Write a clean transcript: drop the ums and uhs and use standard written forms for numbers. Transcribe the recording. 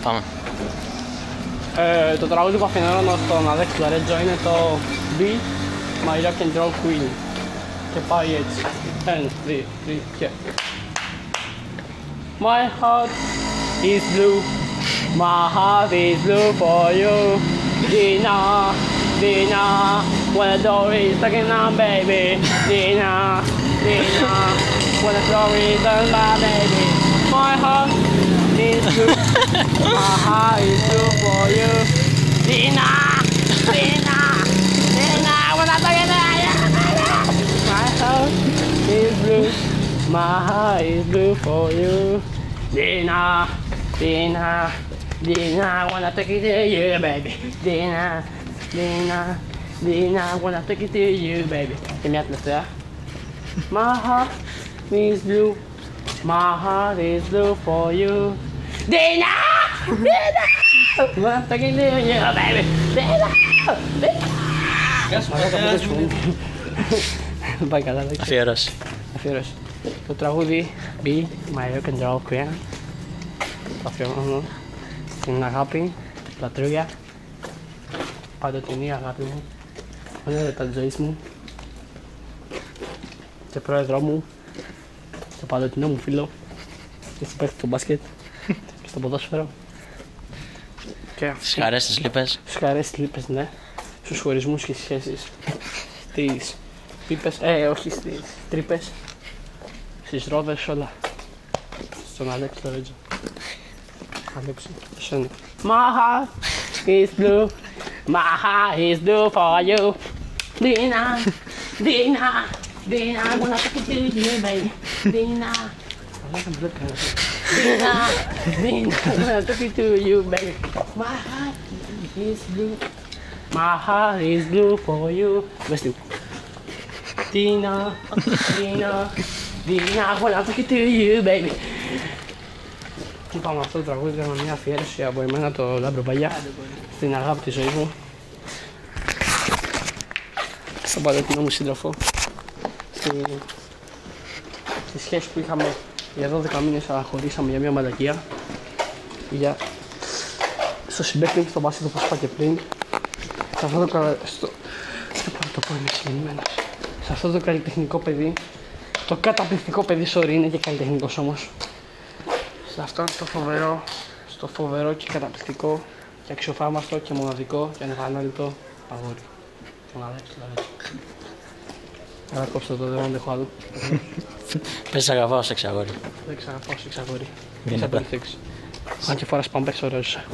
Πάμε. Το τραγούδι που αφιερώνω στον Αλέξη Λαρέτζο είναι το Be My Rock and Roll Queen. Και πάει έτσι. 1, 2, 3 και... My heart is blue, my heart is blue for you. Dina, Dina, when the door is stucking on baby. Dina, Dina, when the door is done by baby. My heart is blue, my heart is blue for you. Dina, Dina, Dina, when I'm stucking on my heart is blue, my heart is blue for you. Dina, Dina, Dina, wanna take it to you, baby. Dina, Dina, Dina, wanna take it to you, baby. Και μια τελευταία. My heart is blue, my heart is blue for you. Dina, Dina, wanna take it to you, baby. Dina, Dina. Γεια σου, Πάει καλά, δεν ξέρω. Αφιέρωση. Το τραγούδι Be My Rock and Roll Queen. Το αφιερώνω στην αγάπη, λατρεία, παντοτινή αγάπη μου, ονειρότητα της ζωής μου και πρόεδρό μου και παντοτινό μου φίλο και στο παίχτη του μπάσκετ και στο ποδόσφαιρο. Στις χαρές, τις λύπες. Στις χαρές, τις λύπες, ναι. Στους χωρισμούς και στις σχέσεις. Στις πίπες, όχι στις τρύπες. Στις ρόδες, όλα. Στον Αλέξη Λαρέτζο. Αλέξη, εσένα. My heart is blue, my heart is blue for you. Dina, Dina, Dina, I wanna take it to you, baby. Dina, Dina, Dina, I wanna take it to you, baby. My heart is blue, my heart is blue for you. Let's do. Dina, Dina, Dina, I wanna take it to you, baby. Είπαμε αυτό το τραγούδι, κάναμε μια αφιέρωση από εμένα το Λάμπρο Παλιά στην αγάπη της ζωής μου, στον παντοτινό μου σύντροφο, στη σχέση που είχαμε για 12 μήνες, αλλά χωρίσαμε για μια μαλακία, στο συμπέκτη, στο μπάσκετ όπως είπα και πριν, σε αυτό σε αυτό το καλλιτεχνικό παιδί, το καταπληκτικό παιδί, sorry, είναι και καλλιτεχνικός όμως. Σε αυτό στο φοβερό και καταπληκτικό και αξιοθαύμαστο και μοναδικό και ανεπανάληπτο αγόρι. Τον Αλέξη Λαρέτζο. Άρα κόψτε το, δεν αντέχω άλλο. Πες αγαπάω σεξ αγόρι. Δεν ξαγαπάω σεξ αγόρι. Αν και φοράς πάμπερς, ωραίος είσαι.